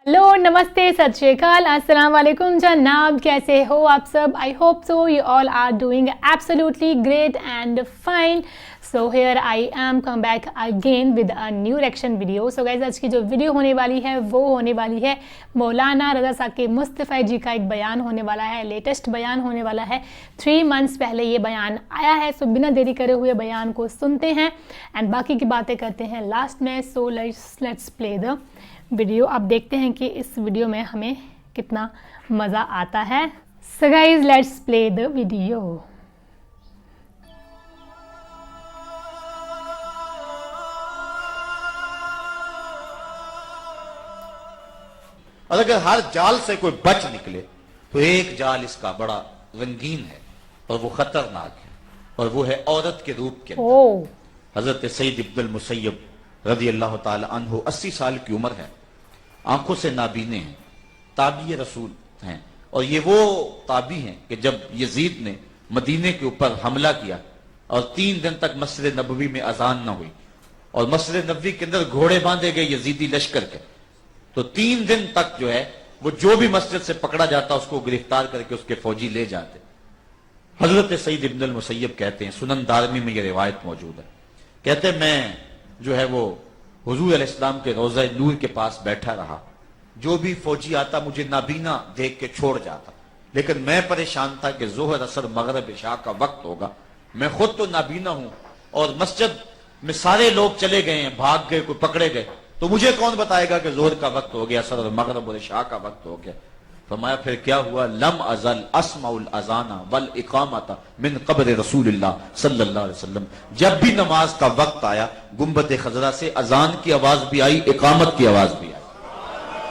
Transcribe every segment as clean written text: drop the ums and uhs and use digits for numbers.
Hello, नमस्ते, सत श्री अकाल, अस्सलाम वालेकुम जनाब। कैसे हो आप सब? I hope so you all are doing absolutely great and fine. So here I am come back again with a new reaction video. So guys, आज की जो वीडियो होने वाली है वो होने वाली है मौलाना रज़ा साकिब मुस्तफ़ा जी का एक बयान होने वाला है, लेटेस्ट बयान होने वाला है। 3 मंथ्स पहले ये बयान आया है। सो बिना देरी करे हुए बयान को सुनते हैं एंड बाकी की बातें करते हैं लास्ट में। So let's play the video. अब देखते हैं कि इस वीडियो में हमें कितना मज़ा आता है। So guys, let's play the video. और अगर हर जाल से कोई बच निकले तो एक जाल इसका बड़ा रंगीन है और वो खतरनाक है, और वो है औरत के रूप के अंदर। हजरत सईद इब्नुल मुसय्यब रज़ी अल्लाह ताला अन्हु 80 साल की उम्र है, आंखों से नाबीने हैं, ताबी रसूल हैं। और ये वो ताबी हैं कि जब यजीद ने मदीने के ऊपर हमला किया और 3 दिन तक मस्जिद नबवी में अजान न हुई और मस्जिद नबवी के अंदर घोड़े बांधे गए यजीदी लश्कर के, तो 3 दिन तक जो है वो जो भी मस्जिद से पकड़ा जाता उसको गिरफ्तार करके उसके फौजी ले जाते। हजरत सईद इब्नुल मुसय्यब कहते हैं, सुनन दारमी में ये रिवायत मौजूद है, कहते मैं जो है वो हुजूर अलैहिस्सलाम के रोज़ा नूर के पास बैठा रहा, जो भी फौजी आता मुझे नाबीना देख के छोड़ जाता, लेकिन मैं परेशान था कि जोहर असर मगरिब इशा का वक्त होगा, मैं खुद तो नाबीना हूं और मस्जिद में सारे लोग चले गए हैं, भाग गए, कोई पकड़े गए, तो मुझे कौन बताएगा कि जोहर का वक्त हो गया, असर और मगरिब और इशा का वक्त हो गया। फरमाया फिर क्या हुआ, लम अजल अस्माउल अजाना वल इकामता मिन क़ब्र रसूलिल्लाह सल्लल्लाहु अलैहि वसल्लम। जब भी नमाज का वक्त आया गुंबद खजरा से अजान की आवाज भी आई, इकामत की आवाज भी आई,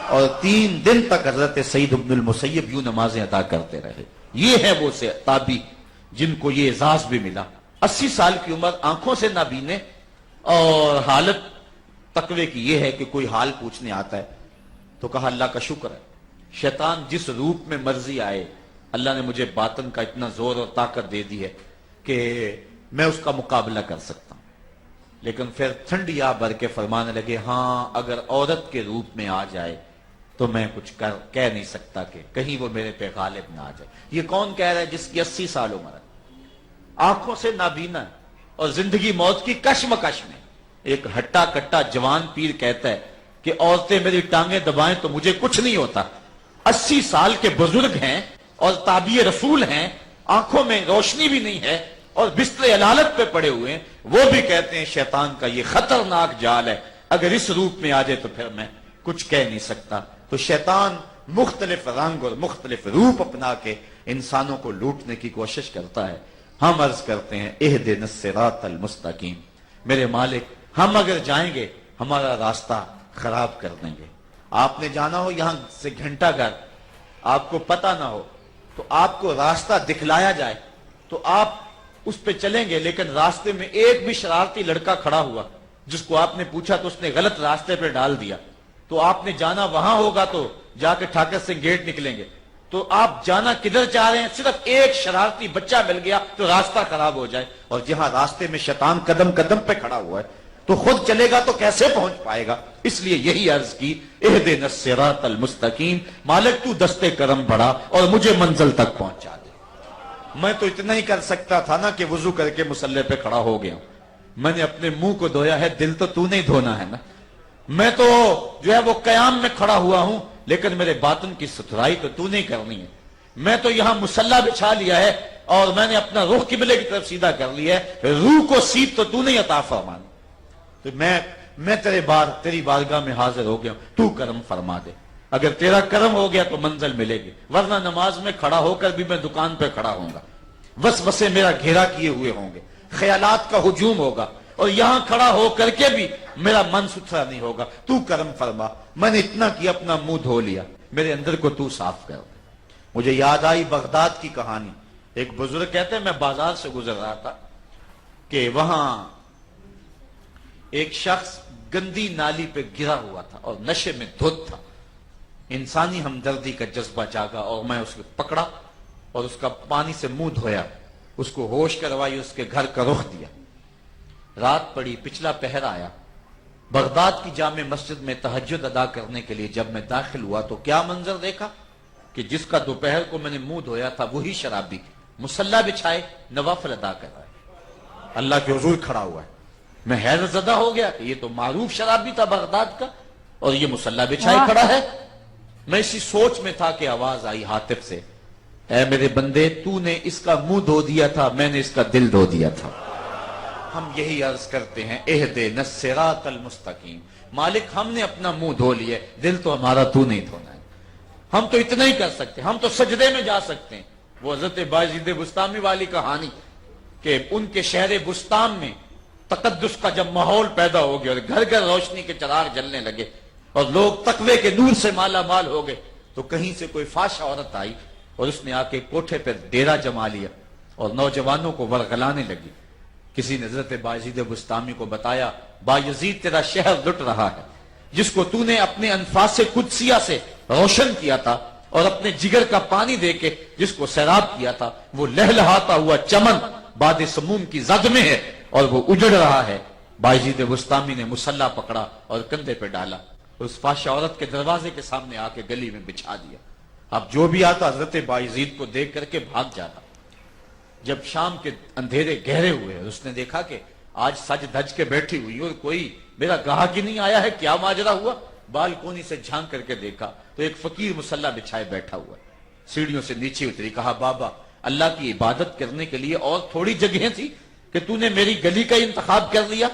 और 3 दिन तक हजरत सईद इब्नुल मुसय्यब यूं नमाजें अदा करते रहे। ये है वो से ताबी जिनको ये एजाज भी मिला। 80 साल की उम्र, आंखों से नाबीने, और हालत तकवे की ये है कि कोई हाल पूछने आता है तो कहा अल्लाह का शुक्र है, शैतान जिस रूप में मर्जी आए, अल्लाह ने मुझे बातन का इतना जोर और ताकत दे दी है कि मैं उसका मुकाबला कर सकता हूं। लेकिन फिर ठंडी आ भर के फरमाने लगे, हां अगर औरत के रूप में आ जाए तो मैं कुछ कह नहीं सकता कि कहीं वो मेरे पे गालिब ना आ जाए। ये कौन कह रहा है जिसकी 80 साल उम्र है, आंखों से नाबीना है और जिंदगी मौत की कश्मकश में। एक हट्टा कट्टा जवान पीर कहता है कि औरतें मेरी टांगे दबाएं तो मुझे कुछ नहीं होता। 80 साल के बुजुर्ग हैं और ताबी रसूल हैं, आंखों में रोशनी भी नहीं है और बिस्तर अलालत पे पड़े हुए हैं, वो भी कहते हैं शैतान का ये खतरनाक जाल है, अगर इस रूप में आ जाए तो फिर मैं कुछ कह नहीं सकता। तो शैतान मुख्तलिफ रंग और मुख्तलिफ रूप अपना के इंसानों को लूटने की कोशिश करता है। हम अर्ज करते हैं, इहदिनस सिरातल मुस्तकीम, मेरे मालिक हम अगर जाएंगे हमारा रास्ता खराब कर देंगे। आपने जाना हो यहां से घंटा घर, आपको पता ना हो तो आपको रास्ता दिखलाया जाए तो आप उस पे चलेंगे, लेकिन रास्ते में एक भी शरारती लड़का खड़ा हुआ जिसको आपने पूछा तो उसने गलत रास्ते पे डाल दिया, तो आपने जाना वहां होगा तो जाके ठाकर सिंह गेट निकलेंगे। तो आप जाना किधर चाह रहे हैं, सिर्फ एक शरारती बच्चा मिल गया तो रास्ता खराब हो जाए, और जहां रास्ते में शैतान कदम कदम पे खड़ा हुआ है तो खुद चलेगा तो कैसे पहुंच पाएगा। इसलिए यही अर्ज की, इहदिनस सिरातल मुस्तकीम, मालिक तू दस्ते करम बढ़ा और मुझे मंजिल तक पहुंचा दे। मैं तो इतना ही कर सकता था ना कि वुजू करके मुसल्ले पे खड़ा हो गया, मैंने अपने मुंह को धोया है, दिल तो तूने ही धोना है ना। मैं तो जो है वो कयाम में खड़ा हुआ हूं, लेकिन मेरे बातन की सुथराई तो तूने ही करनी है। मैं तो यहां मुसल्ला बिछा लिया है और मैंने अपना रुख किबले की तरफ सीधा कर लिया है, रूह को सीध तो तूने ही अता फरमाना। तो मैं तेरी बारगाह में हाजिर हो गया, तू करम फरमा दे। अगर तेरा करम हो गया तो मंजिल मिलेगी, वरना नमाज में खड़ा होकर भी मैं दुकान पे खड़ा होऊंगा, वसवसे मेरा घेरा किए हुए होंगे, ख्यालात का हुजूम होगा, और यहां खड़ा होकर के भी मेरा मन सुथरा नहीं होगा। तू करम फरमा। मैंने इतना किया, अपना मुंह धो लिया, मेरे अंदर को तू साफ कर दे। मुझे याद आई बगदाद की कहानी। एक बुजुर्ग कहते हैं, मैं बाजार से गुजर रहा था कि वहां एक शख्स गंदी नाली पे गिरा हुआ था और नशे में धुत था। इंसानी हमदर्दी का जज्बा जागा और मैं उसको पकड़ा और उसका पानी से मुंह धोया, उसको होश करवाई, उसके घर का रुख दिया। रात पड़ी, पिछला पहर आया, بغداد کی جامع مسجد میں تہجد ادا کرنے کے لیے جب میں داخل ہوا تو کیا منظر دیکھا کہ جس کا دوپہر کو میں نے منہ دھویا تھا وہی شرابی مصلی بچھائے نوافل ادا کر رہا ہے، اللہ کے حضور کھڑا ہوا ہے۔ میں حیرت زدہ ہو گیا کہ یہ تو معروف شرابی تھا بغداد کا اور یہ مصلی بچھائے کھڑا ہے۔ میں اسی سوچ میں تھا کہ آواز آئی حاطف سے، اے میرے بندے تو نے اس کا منہ دھو دیا تھا، میں نے اس کا دل دھو دیا تھا۔ ہم یہی عرض کرتے ہیں اہدنا الصراط المستقیم، مالک ہم نے اپنا منہ دھو لیا، دل تو ہمارا تو نہیں دھونا ہے۔ ہم تو اتنا ہی کر سکتے ہیں، ہم تو سجدے میں جا سکتے ہیں۔ وہ حضرت بایزید بسطامی والی کہانی کہ ان کے شہر بسطام میں تقدس کا جب ماحول پیدا ہو گیا اور گھر گھر روشنی کے چراغ جلنے لگے اور لوگ تقوی کے نور سے مالا مال ہو گئے، تو کہیں سے کوئی فاشا عورت آئی اور اس نے آ کے کوٹھے پر ڈیرا جما لیا اور نوجوانوں کو ورغلانے لگی۔ کسی نے حضرت بایزید بسطامی کو بتایا، بایزید تیرا شہر لٹ رہا ہے، جس کو تو نے اپنے انفاس قدسیہ سے روشن کیا تھا اور اپنے جگر کا پانی دے کے جس کو سیراب کیا تھا، وہ لہلہاتا ہوا چمن باد سموم کی زد میں ہے اور وہ اجڑ رہا ہے۔ بایزید بسطامی نے مصلی پکڑا اور کندھے پہ ڈالا، اس فاشا عورت کے دروازے کے سامنے آ کے گلی میں بچھا دیا۔ اب جو بھی آتا حضرت بایزید کو دیکھ کر کے بھاگ جاتا۔ جب شام کے اندھیرے گہرے ہوئے اس نے دیکھا کہ آج سج دھج کے بیٹھی ہوئی اور کوئی میرا گاہک ہی نہیں آیا ہے، کیا ماجرا ہوا؟ بالکونی سے جھانک کر کے دیکھا تو ایک فقیر مصلی بچھائے بیٹھا ہوا ہے۔ سیڑھیوں سے نیچے اتری، کہا بابا اللہ کی عبادت کرنے کے لیے اور تھوڑی جگہیں تھی کہ تو نے میری گلی کا انتخاب کر لیا؟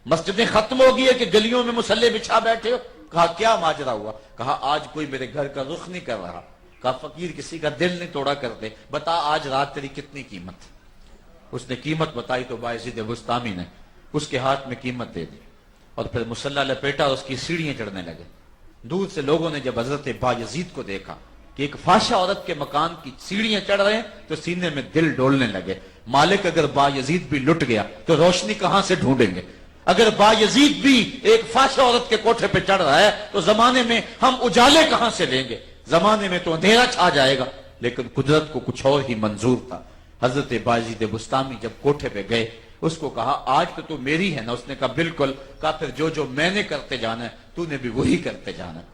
مسجدیں ختم ہو گئی ہے کہ گلیوں میں مصلی بچھا بیٹھے ہو؟ کہا کیا ماجرا ہوا؟ کہا آج کوئی میرے گھر کا رخ نہیں کر رہا۔ کہا فقیر کسی کا دل نہیں توڑا کرتے، بتا آج رات تیری کتنی قیمت؟ اس نے قیمت بتائی تو بایزید بسطامی نے اس کے ہاتھ میں قیمت دے دی اور پھر مصلی لپیٹا اور اس کی سیڑھیاں چڑھنے لگے۔ دور سے لوگوں نے جب حضرت بایزید کو دیکھا کہ ایک فاشا عورت کے مکان کی سیڑھیاں چڑھ رہے ہیں تو سینے میں دل ڈولنے لگے۔ مالک اگر بایزید بھی لٹ گیا تو روشنی کہاں سے ڈھونڈیں گے؟ اگر بایزید بھی ایک فاشا عورت کے کوٹھے پہ چڑھ رہا ہے تو زمانے میں ہم اجالے کہاں سے لیں گے؟ زمانے میں تو اندھیرا چھا جائے گا۔ لیکن قدرت کو کچھ اور ہی منظور تھا۔ حضرت بایزید بسطامی جب کوٹھے پہ گئے اس کو کہا آج تو میری ہے نا؟ اس نے کہا بالکل۔ کہا پھر جو میں نے کرتے جانا ہے تو نے بھی وہی کرتے جانا ہے۔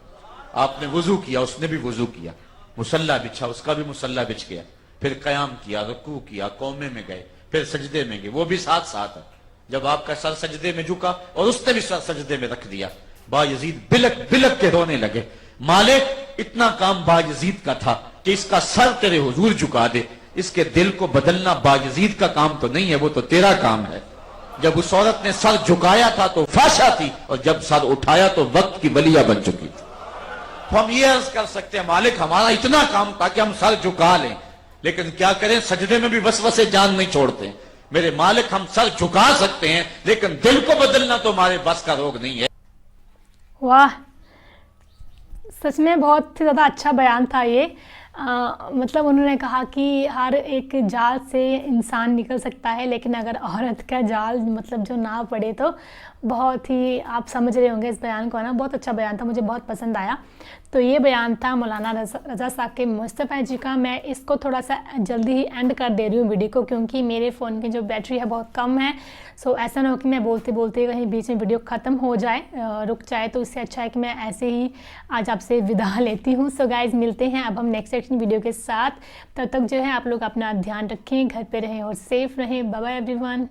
آپ نے وضو کیا، اس نے بھی وضو کیا، مصلی بچھا، اس کا بھی مصلی بچھ گیا، پھر قیام کیا، رکوع کیا، قومے میں گئے، پھر سجدے میں گئے، وہ بھی ساتھ ساتھ ہے۔ جب آپ کا سر سجدے میں جھکا اور اس نے بھی سر سجدے میں رکھ دیا، بایزید بلک بلک کے رونے لگے۔ مالک اتنا کام بایزید کا تھا کہ اس کا سر تیرے حضور جھکا دے، اس کے دل کو بدلنا بایزید کا کام تو نہیں ہے، وہ تو تیرا کام ہے۔ جب اس عورت نے سر جھکایا تھا تو فاشا تھی اور جب سر اٹھایا تو وقت کی ولیہ بن چکی تھی۔ تو ہم یہ عرض کر سکتے ہیں مالک ہمارا اتنا کام تھا کہ ہم سر جھکا لیں، لیکن کیا کریں سجدے میں بھی وسوسے جان نہیں چھوڑتے۔ میرے مالک ہم سر جھکا سکتے ہیں لیکن دل کو بدلنا تو ہمارے بس کا روگ نہیں ہے۔ واہ، سچ میں بہت زیادہ اچھا بیان تھا یہ۔ مطلب انہوں نے کہا کہ ہر ایک جال سے انسان نکل سکتا ہے لیکن اگر عورت کا جال مطلب جو نہ پڑے تو بہت ہی، آپ سمجھ رہے ہوں گے اس بیان کو نا، بہت اچھا بیان تھا، مجھے بہت پسند آیا۔ تو یہ بیان تھا مولانا رضا ثاقب مصطفی جی کا۔ میں اس کو تھوڑا سا جلدی ہی اینڈ کر دے رہی ہوں ویڈیو کو کیونکہ میرے فون کی جو بیٹری ہے بہت کم ہے، سو ایسا نہ ہو کہ میں بولتے بولتے کہیں بیچ میں ویڈیو ختم ہو جائے، رک جائے، تو اس سے اچھا ہے کہ میں ایسے ہی آج آپ سے ودا لیتی ہوں۔ سو گائز ملتے ہیں اب ہم نیکسٹ ایکشن ویڈیو کے ساتھ، تب تک جو ہے آپ لوگ اپنا دھیان رکھیں، گھر پہ رہیں اور سیف رہیں۔ Bye bye every one.